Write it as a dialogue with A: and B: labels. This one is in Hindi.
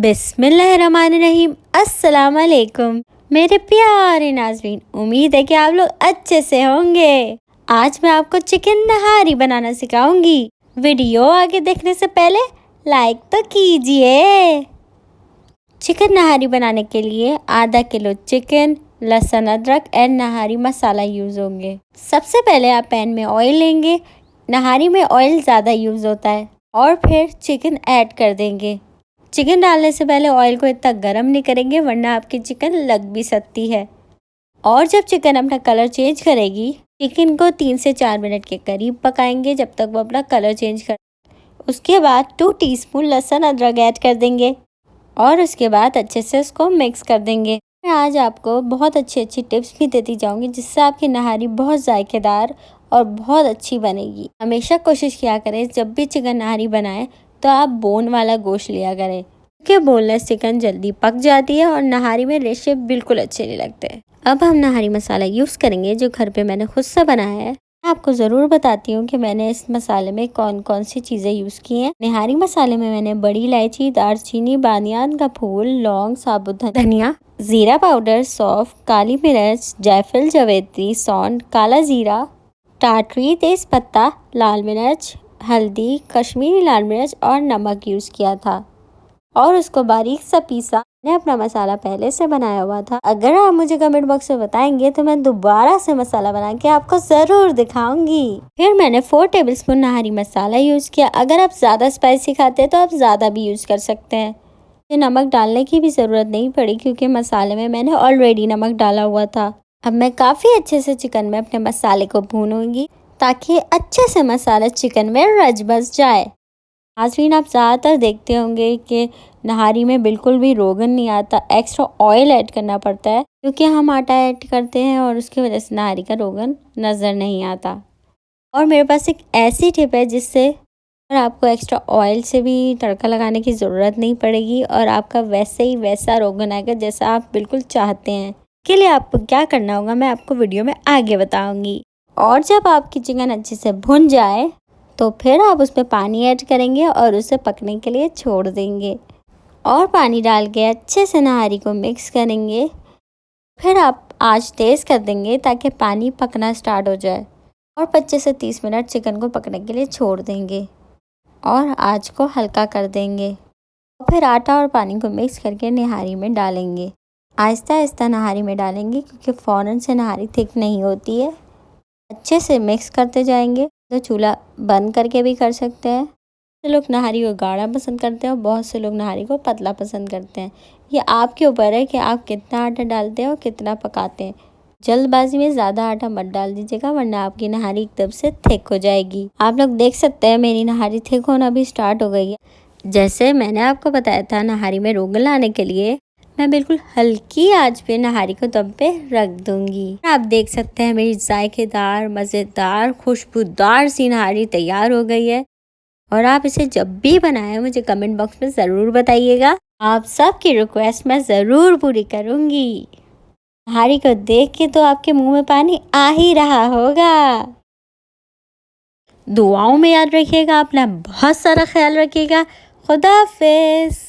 A: बिस्मिल्लाहिर्रहमानिर्रहीम। अस्सलाम वालेकुम मेरे प्यारे नाज़रीन, उम्मीद है कि आप लोग अच्छे से होंगे। आज मैं आपको चिकन नहारी बनाना सिखाऊंगी। वीडियो आगे देखने से पहले लाइक तो कीजिए। चिकन नहारी बनाने के लिए आधा किलो चिकन, लहसुन, अदरक एंड नहारी मसाला यूज़ होंगे। सबसे पहले आप पैन में ऑयल लेंगे। नहारी में ऑयल ज़्यादा यूज़ होता है। और फिर चिकन ऐड कर देंगे। चिकन डालने से पहले ऑयल को इतना गर्म नहीं करेंगे, वरना आपकी चिकन लग भी सकती है। और जब चिकन अपना कलर चेंज करेगी, चिकन को 3 से 4 मिनट के करीब पकाएंगे, जब तक वो अपना कलर चेंज कर। उसके बाद 2 टीस्पून लहसुन अदरक ऐड कर देंगे और उसके बाद अच्छे से उसको मिक्स कर देंगे। मैं आज आपको बहुत अच्छी टिप्स भी देती जाऊंगी, जिससे आपकी नहारी बहुत जायकेदार और बहुत अच्छी बनेगी। हमेशा कोशिश किया करें जब भी चिकन नहारी बनाएं तो आप बोन वाला गोश्त लिया करें, क्योंकि बोनलेस चिकन जल्दी पक जाती है और नहारी में रेशे बिल्कुल अच्छे नहीं लगते। अब हम नहारी मसाला यूज़ करेंगे, जो घर पे मैंने खुद से बनाया है। मैं आपको ज़रूर बताती हूँ कि मैंने इस मसाले में कौन कौन सी चीज़ें यूज़ की हैं। नहारी मसाले में मैंने बड़ी इलायची, दालचीनी, बानियान का फूल, लौंग, साबुत धनिया, ज़ीरा पाउडर, सौंफ, काली मिर्च, जायफल, जवेत्री, सौंठ, काला ज़ीरा, टाटरी, तेज पत्ता, लाल मिर्च, हल्दी, कश्मीरी लाल मिर्च और नमक यूज़ किया था और उसको बारीक सा पीसा। मैंने अपना मसाला पहले से बनाया हुआ था। अगर आप मुझे कमेंट बॉक्स में बताएंगे तो मैं दोबारा से मसाला बना के आपको ज़रूर दिखाऊंगी। फिर मैंने 4 टेबलस्पून नहारी मसाला यूज़ किया। अगर आप ज़्यादा स्पाइसी खाते हैं तो आप ज़्यादा भी यूज़ कर सकते हैं। ये नमक डालने की भी ज़रूरत नहीं पड़ी, क्योंकि मसाले में मैंने ऑलरेडी नमक डाला हुआ था। अब मैं काफ़ी अच्छे से चिकन में अपने मसाले को भूनूंगी, ताकि अच्छे से मसाला चिकन में रच बस जाए। नाज़रीन, आप ज़्यादातर देखते होंगे कि नहारी में बिल्कुल भी रोगन नहीं आता। एक्स्ट्रा ऑयल ऐड करना पड़ता है, क्योंकि हम आटा ऐड करते हैं और उसकी वजह से नहारी का रोगन नज़र नहीं आता। और मेरे पास एक ऐसी टिप है जिससे और आपको एक्स्ट्रा ऑयल से भी तड़का लगाने की ज़रूरत नहीं पड़ेगी और आपका वैसे ही वैसा रोगन आएगा जैसा आप बिल्कुल चाहते हैं। इसके लिए आपको क्या करना होगा मैं आपको वीडियो में आगे बताऊंगी। और जब आपकी चिकन अच्छे से भुन जाए तो फिर आप उसमें पानी ऐड करेंगे और उसे पकने के लिए छोड़ देंगे। और पानी डाल के अच्छे से नहारी को मिक्स करेंगे। फिर आप आंच तेज़ कर देंगे ताकि पानी पकना स्टार्ट हो जाए और 25 से 30 मिनट चिकन को पकने के लिए छोड़ देंगे और आंच को हल्का कर देंगे। फिर आटा और पानी को मिक्स करके नहारी में डालेंगे। आहिस्ता आहिस्ता नहारी में डालेंगे, क्योंकि फ़ौरन से नहारी थिक नहीं होती है। अच्छे से मिक्स करते जाएंगे। तो चूल्हा बंद करके भी कर सकते हैं। बहुत से लोग नहारी को गाढ़ा पसंद करते हैं और बहुत से लोग नहारी को पतला पसंद करते हैं। ये आपके ऊपर है कि आप कितना आटा डालते हैं और कितना पकाते हैं। जल्दबाजी में ज़्यादा आटा मत डाल दीजिएगा, वरना आपकी नहारी एकदम से थिक हो जाएगी। आप लोग देख सकते हैं मेरी नहारी थिक होना भी स्टार्ट हो गई है। जैसे मैंने आपको बताया था, नहारी में रोगन लाने के लिए मैं बिल्कुल हल्की आंच पे नहारी को दम पे रख दूंगी। आप देख सकते हैं मेरी जायकेदार, मज़ेदार, खुशबूदार सी नहारी तैयार हो गई है। और आप इसे जब भी बनाएं मुझे कमेंट बॉक्स में ज़रूर बताइएगा। आप सबकी रिक्वेस्ट मैं ज़रूर पूरी करूंगी। नहारी को देख के तो आपके मुंह में पानी आ ही रहा होगा। दुआओं में याद रखिएगा, अपना बहुत सारा ख्याल रखिएगा। खुदा हाफिज़।